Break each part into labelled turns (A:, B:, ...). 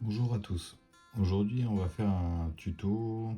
A: Bonjour à tous. Aujourd'hui, on va faire un tuto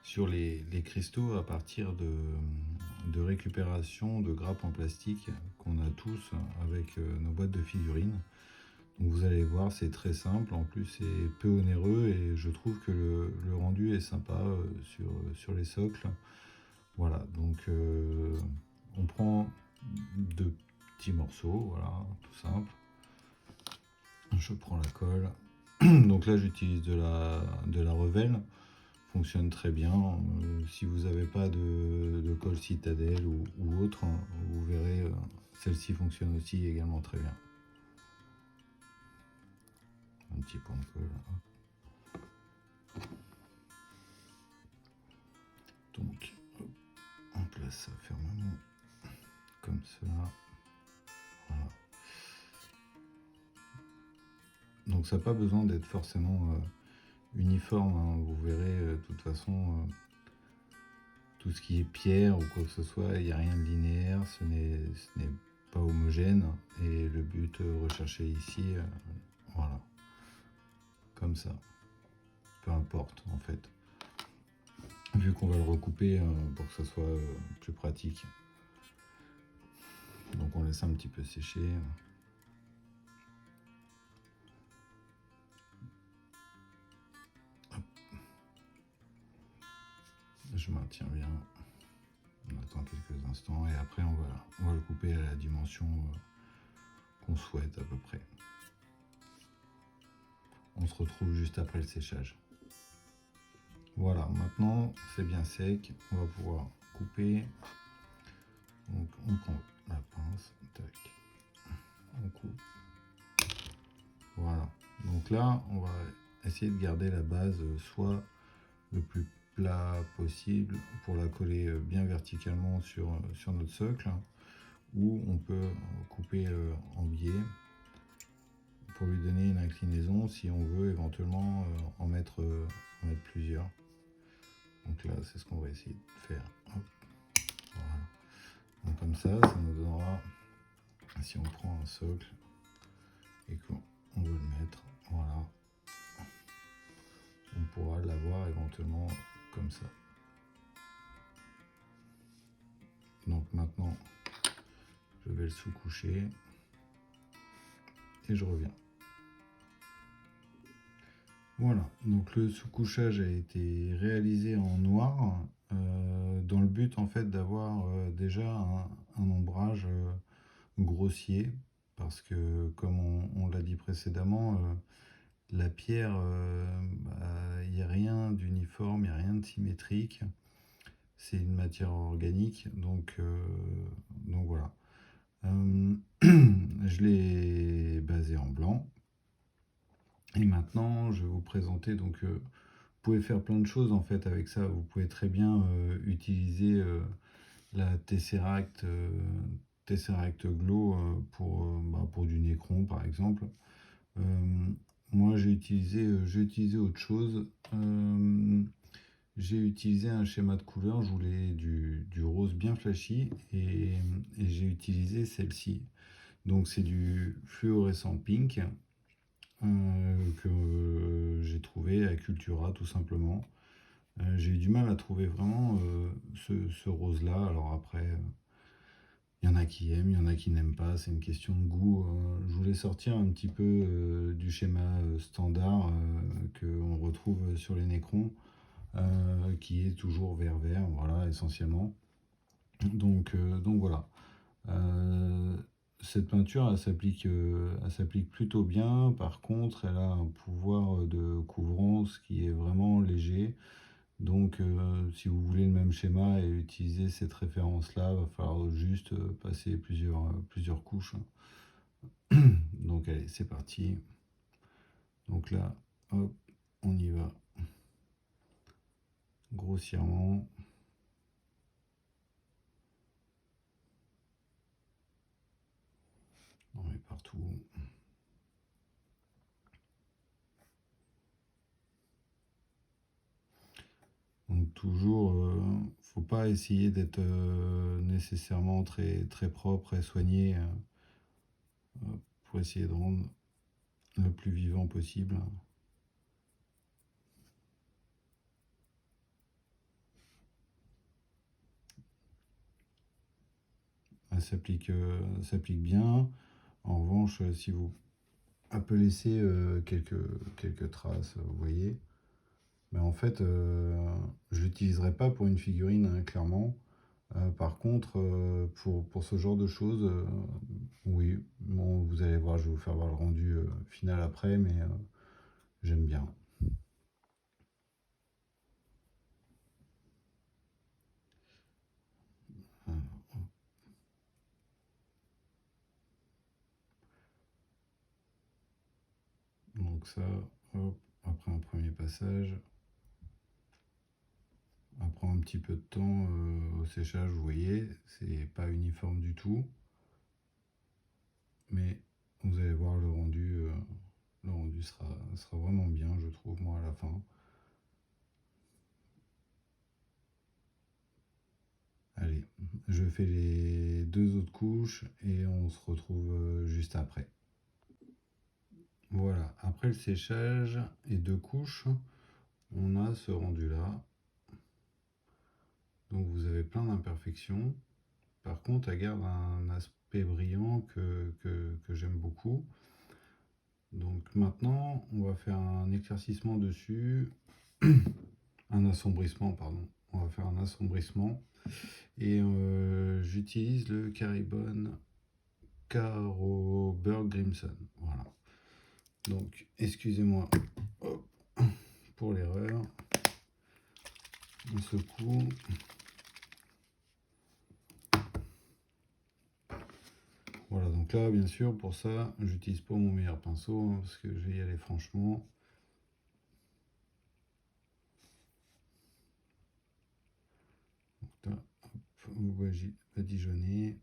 A: sur les cristaux à partir de récupération de grappes en plastique qu'on a tous avec nos boîtes de figurines. Donc vous allez voir, c'est très simple, en plus c'est peu onéreux et je trouve que le rendu est sympa sur les socles. Voilà, donc on prend deux petits morceaux, voilà, tout simple. Je prends la colle. Donc là, j'utilise de la Revell. Fonctionne très bien. Si vous n'avez pas de colle citadelle ou autre, hein, vous verrez, celle-ci fonctionne aussi également très bien. Un petit point de colle. Donc, hop, on place ça fermement comme cela. Voilà. Donc ça n'a pas besoin d'être forcément uniforme, hein. Vous verrez, de toute façon, tout ce qui est pierre ou quoi que ce soit, il n'y a rien de linéaire, ce n'est pas homogène. Et le but recherché ici, voilà, comme ça, peu importe en fait. Vu qu'on va le recouper pour que ça soit plus pratique. Donc on laisse un petit peu sécher. Hop. Je maintiens bien. On attend quelques instants et après on va le couper à la dimension qu'on souhaite à peu près. On se retrouve juste après le séchage. Voilà, maintenant c'est bien sec, on va pouvoir couper. Donc on prend la pince, tac, on coupe. Voilà, donc là on va essayer de garder la base soit le plus plat possible pour la coller bien verticalement sur notre socle, ou on peut couper en biais pour lui donner une inclinaison si on veut éventuellement en mettre plusieurs. Donc là c'est ce qu'on va essayer de faire. Hop. Voilà. Donc comme ça nous donnera, si on prend un socle et qu'on veut le mettre, voilà, on pourra l'avoir éventuellement comme ça. Donc maintenant je vais le sous-coucher et je reviens. Voilà, donc le sous-couchage a été réalisé en noir dans le but en fait d'avoir déjà un ombrage grossier, parce que comme on l'a dit précédemment, la pierre, il n'y a rien d'uniforme, il n'y a rien de symétrique, c'est une matière organique, donc voilà. Je l'ai basé en blanc. Et maintenant, je vais vous présenter, donc vous pouvez faire plein de choses en fait avec ça. Vous pouvez très bien utiliser la Tesseract Glow pour du Necron par exemple. Euh, Moi j'ai utilisé autre chose. J'ai utilisé un schéma de couleur, je voulais du rose bien flashy et j'ai utilisé celle-ci. Donc c'est du fluorescent pink que j'ai trouvé à Cultura tout simplement. J'ai eu du mal à trouver vraiment ce rose-là. Alors après, il y en a qui aiment, il y en a qui n'aiment pas, c'est une question de goût. Je voulais sortir un petit peu du schéma standard qu'on retrouve sur les Necrons, qui est toujours vert-vert, voilà, essentiellement. Donc voilà. Euh, Cette peinture, elle s'applique plutôt bien. Par contre, elle a un pouvoir de couvrance qui est vraiment léger. Donc, si vous voulez le même schéma et utiliser cette référence-là, il va falloir juste passer plusieurs couches. Donc, allez, c'est parti. Donc là, hop, on y va grossièrement. On met partout. Donc toujours, faut pas essayer d'être nécessairement très, très propre et soigné pour essayer de rendre le plus vivant possible. s'applique bien. En revanche, si vous elle peut laisser quelques traces, vous voyez. Mais en fait, je ne l'utiliserai pas pour une figurine, hein, clairement. Par contre, pour ce genre de choses, oui. Bon, vous allez voir, je vais vous faire voir le rendu final après, mais j'aime bien. Euh, Donc ça, hop, après un premier passage, après un petit peu de temps au séchage, vous voyez, c'est pas uniforme du tout, mais vous allez voir le rendu sera vraiment bien, je trouve, moi, à la fin. Allez, je fais les deux autres couches et on se retrouve juste après. Voilà, après le séchage et deux couches, on a ce rendu-là. Donc vous avez plein d'imperfections. Par contre, elle garde un aspect brillant que j'aime beaucoup. Donc maintenant, on va faire un éclaircissement dessus, un assombrissement, pardon. On va faire un assombrissement. Et j'utilise le Caribon Caro Burg Grimson. Voilà. Donc, excusez-moi pour l'erreur. On secoue. Voilà, donc là, bien sûr, pour ça, j'utilise pas mon meilleur pinceau, hein, parce que je vais y aller franchement. Donc là, hop, vous badigeonnez.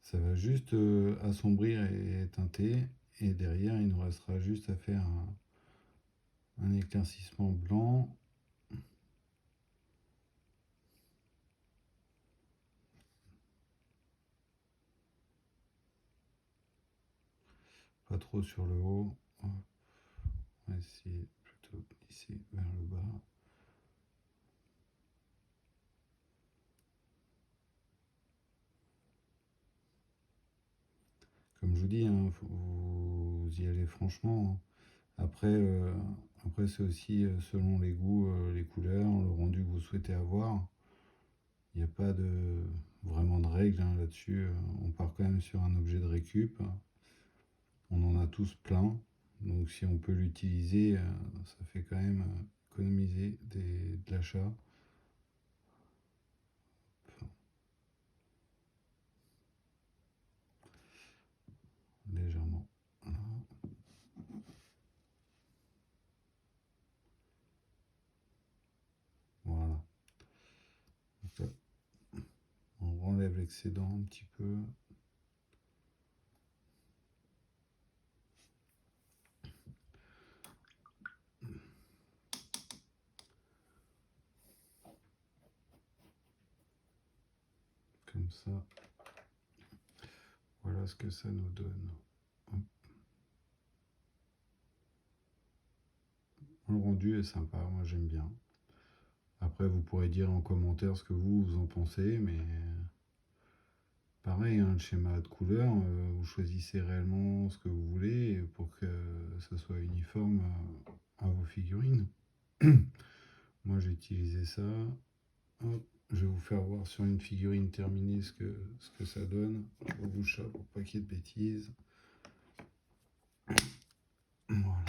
A: Ça va juste assombrir et teinter. Et derrière, il nous restera juste à faire un éclaircissement blanc. Pas trop sur le haut. On va essayer plutôt ici vers le bas. Comme je vous dis, hein, vous y allez franchement, hein. Après c'est aussi selon les goûts, les couleurs, le rendu que vous souhaitez avoir. Il n'y a pas vraiment de règles, hein, là-dessus. On part quand même sur un objet de récup. On en a tous plein. Donc si on peut l'utiliser, ça fait quand même économiser de l'achat. Légèrement. Voilà. Voilà. Donc là, on enlève l'excédent un petit peu. Comme ça. Voilà ce que ça nous donne. Hop. Le rendu est sympa, moi j'aime bien. Après, vous pourrez dire en commentaire ce que vous en pensez, mais pareil, hein, le schéma de couleur, vous choisissez réellement ce que vous voulez pour que ça soit uniforme à vos figurines. Moi j'ai utilisé ça. Hop, je vais vous faire voir sur une figurine terminée ce que ça donne. Je rebouche ça pour pas qu'il y ait de bêtises. Voilà.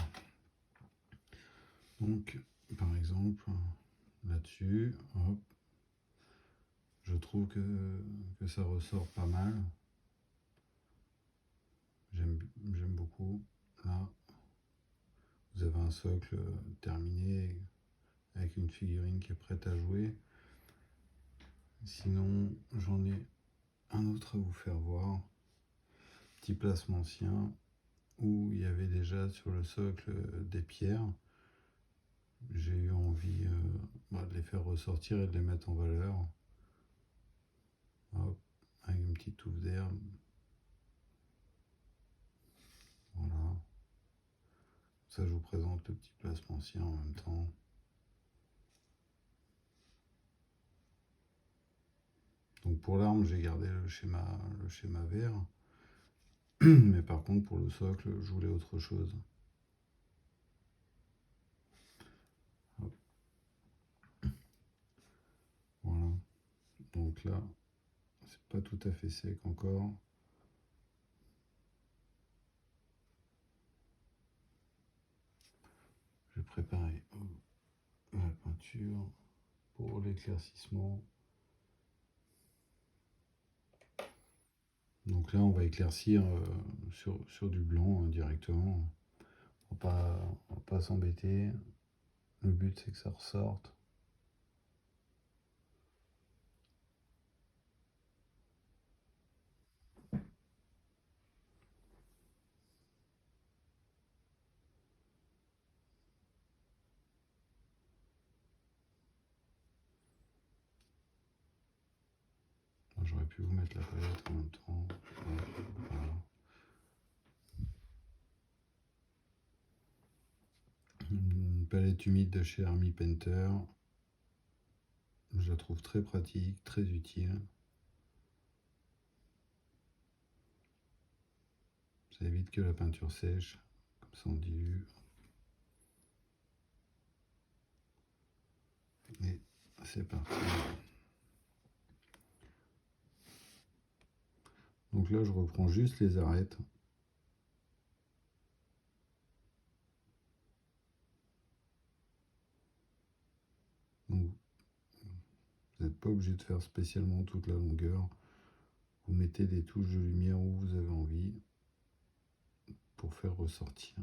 A: Donc, par exemple, là-dessus, hop, je trouve que ça ressort pas mal. J'aime beaucoup. Là, vous avez un socle terminé avec une figurine qui est prête à jouer. Sinon, j'en ai un autre à vous faire voir. Petit placement ancien où il y avait déjà sur le socle des pierres. J'ai eu envie de les faire ressortir et de les mettre en valeur. Hop, avec une petite touffe d'herbe. Voilà. Ça, je vous présente le petit placement ancien en même temps. Donc pour l'arme, j'ai gardé le schéma vert. Mais par contre, pour le socle, je voulais autre chose. Hop, voilà. Donc là, c'est pas tout à fait sec encore. Je vais préparer la peinture pour l'éclaircissement. Donc là, on va éclaircir sur du blanc directement. On va pas s'embêter. Le but, c'est que ça ressorte. J'aurais pu vous mettre la palette en même temps. Voilà. Une palette humide de chez Army Painter. Je la trouve très pratique, très utile. Ça évite que la peinture sèche, comme ça on dilue. Et c'est parti. Donc là, je reprends juste les arêtes. Donc, vous n'êtes pas obligé de faire spécialement toute la longueur. Vous mettez des touches de lumière où vous avez envie pour faire ressortir.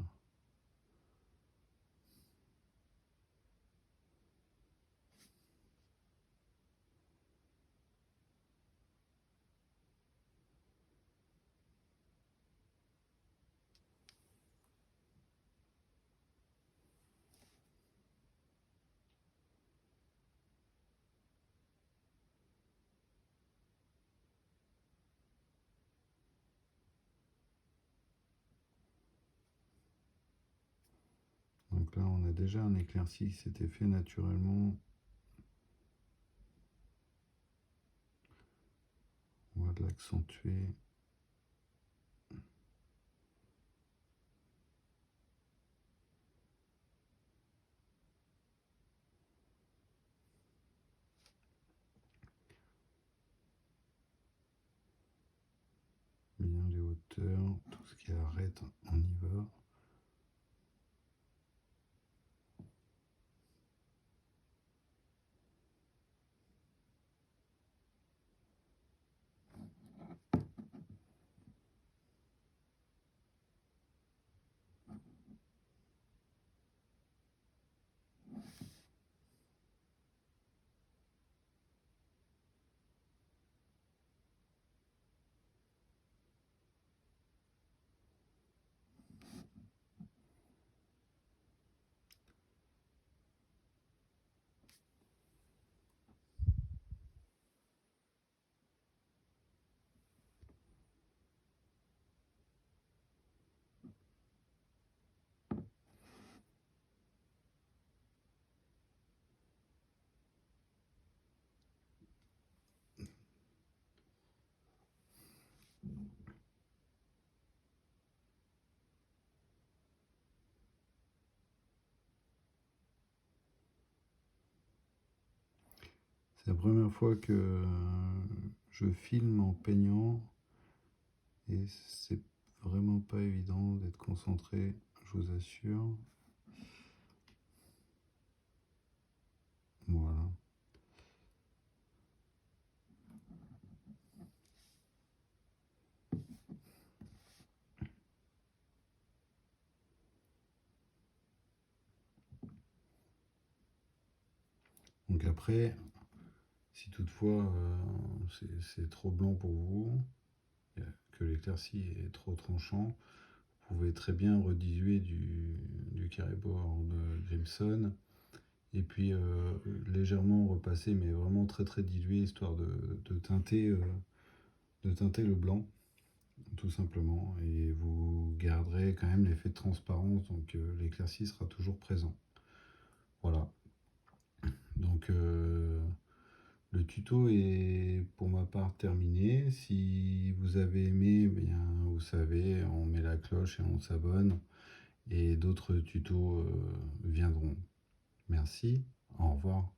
A: Donc là, on a déjà un éclairci qui s'était fait naturellement. On va l'accentuer. Bien les hauteurs, tout ce qui arrête, on y va. C'est la première fois que je filme en peignant et c'est vraiment pas évident d'être concentré, je vous assure. Voilà. Donc après, si toutefois c'est trop blanc pour vous, que l'éclairci est trop tranchant, vous pouvez très bien rediluer du Carré de Grimson et puis légèrement repasser, mais vraiment très très dilué, histoire de teinter le blanc, tout simplement. Et vous garderez quand même l'effet de transparence, donc l'éclairci sera toujours présent. Voilà. Donc le tuto est pour ma part terminé. Si vous avez aimé, eh bien, vous savez, on met la cloche et on s'abonne. Et d'autres tutos viendront. Merci, au revoir.